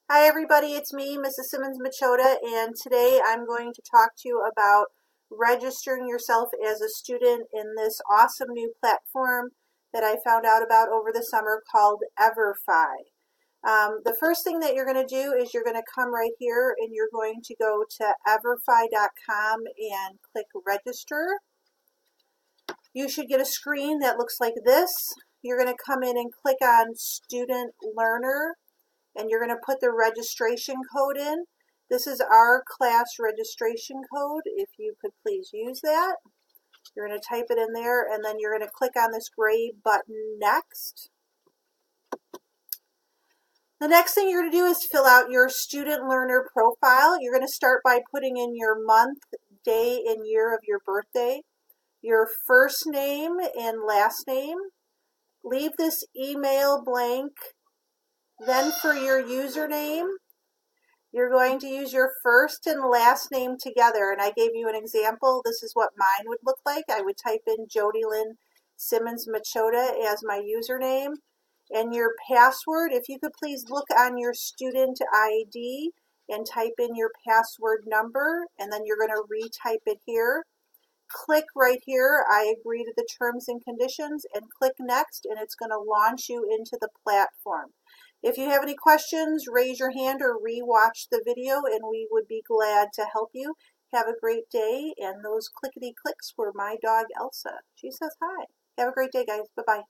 Hi everybody, it's me, Mrs. Simmons-Machota, and today I'm going to talk to you about registering yourself as a student in this awesome new platform that I found out about over the summer called Everfi. The first thing that you're going to do is you're going to come right here and you're going to go to everfi.com and click register. You should get a screen that looks like this. You're going to come in and click on Student Learner, and you're going to put the registration code in. This is our class registration code. If you could please use that. You're going to type it in there, and then you're going to click on this gray button, Next. The next thing you're going to do is fill out your student learner profile. You're going to start by putting in your month, day, and year of your birthday, your first name and last name. Leave this email blank. Then for your username, you're going to use your first and last name together. And I gave you an example. This is what mine would look like. I would type in Jody Lynn Simmons-Machota as my username. And your password, if you could please look on your student ID and type in your password number, and then you're going to retype it here. Click right here, I agree to the terms and conditions, and click next, and it's going to launch you into the platform. If you have any questions, raise your hand or re-watch the video, and we would be glad to help you. Have a great day, and those clickety clicks were my dog Elsa. She says hi. Have a great day, guys. Bye-bye.